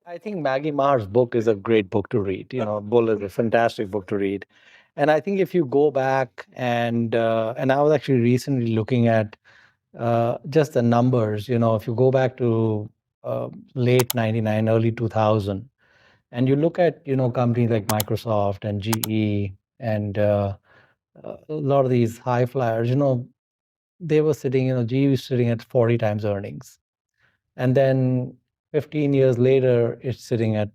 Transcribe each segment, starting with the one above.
I think Maggie Maher's book is a great book to read. Bull is a fantastic book to read. And I think if you go back and I was actually recently looking at just the numbers. If you go back to late 99, early 2000, and you look at, companies like Microsoft and GE and a lot of these high flyers, they were sitting, GE was sitting at 40 times earnings. And then 15 years later, it's sitting at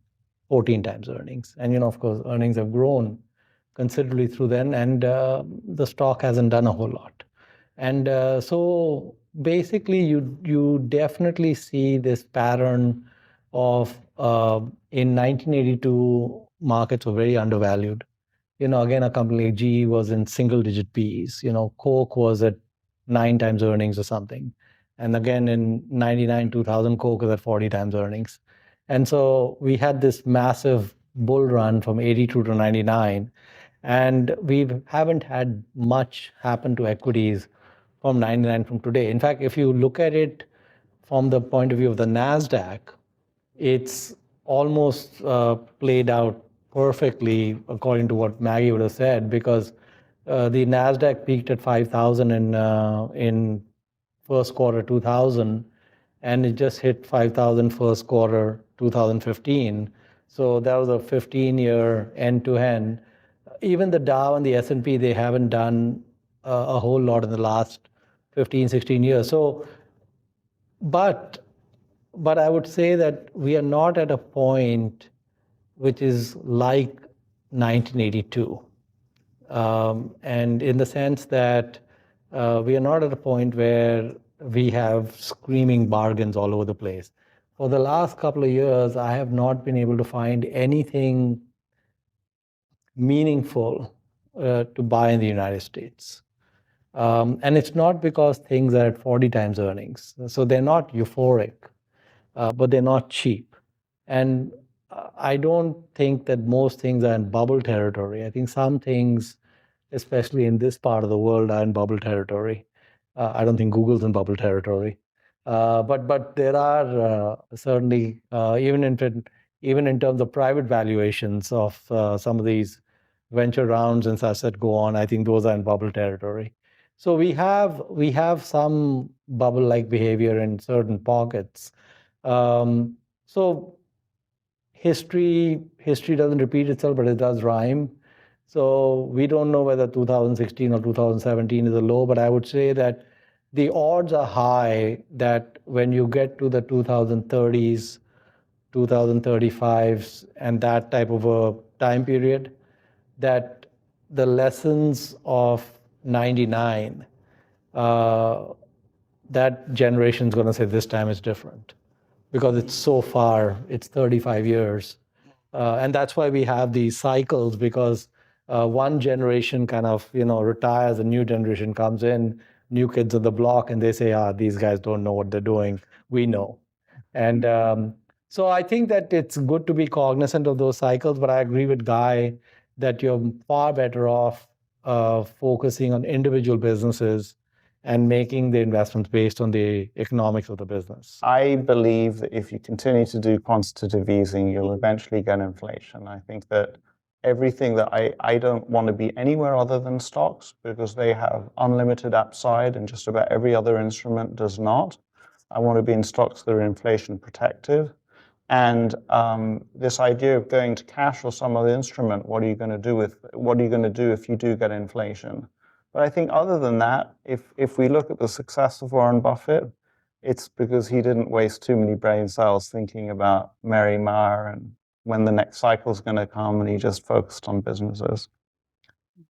14 times earnings. And, of course, earnings have grown considerably through then, and the stock hasn't done a whole lot. And so basically, you definitely see this pattern of in 1982, markets were very undervalued. Again, a company like GE was in single digit P's. Coke was at 9 times earnings or something. And again, in 99, 2000, Coke was at 40 times earnings. And so we had this massive bull run from 82 to 99. And we haven't had much happen to equities from 99 from today. In fact, if you look at it from the point of view of the NASDAQ, it's almost played out perfectly according to what Maggie would have said, because the Nasdaq peaked at 5,000 in first quarter 2000, and it just hit 5,000 first quarter 2015. So that was a 15-year end to end. Even the Dow and the S&P, they haven't done a whole lot in the last 15, 16 years. So, but but I would say that we are not at a point which is like 1982. And in the sense that we are not at a point where we have screaming bargains all over the place. For the last couple of years, I have not been able to find anything meaningful to buy in the United States. And it's not because things are at 40 times earnings. So they're not euphoric, but they're not cheap. And I don't think that most things are in bubble territory. I think some things, especially in this part of the world, are in bubble territory. I don't think Google's in bubble territory. But there are certainly, even in terms of private valuations of some of these venture rounds and such that go on, I think those are in bubble territory. So we have some bubble-like behavior in certain pockets. So history doesn't repeat itself, but it does rhyme. So we don't know whether 2016 or 2017 is a low, but I would say that the odds are high that when you get to the 2030s, 2035s, and that type of a time period, that the lessons of 99, that generation is going to say this time is different, because it's so far, it's 35 years. And that's why we have these cycles, because one generation kind of, retires, a new generation comes in, new kids on the block, and they say, these guys don't know what they're doing. We know. And so I think that it's good to be cognizant of those cycles, but I agree with Guy that you're far better off focusing on individual businesses and making the investments based on the economics of the business. I believe that if you continue to do quantitative easing, you'll eventually get inflation. I think that everything that I don't want to be anywhere other than stocks, because they have unlimited upside and just about every other instrument does not. I want to be in stocks that are inflation protective. And this idea of going to cash or some other instrument, what are you going to do if you do get inflation? But I think other than that, if we look at the success of Warren Buffett, it's because he didn't waste too many brain cells thinking about Mary Meyer and when the next cycle is going to come, and he just focused on businesses.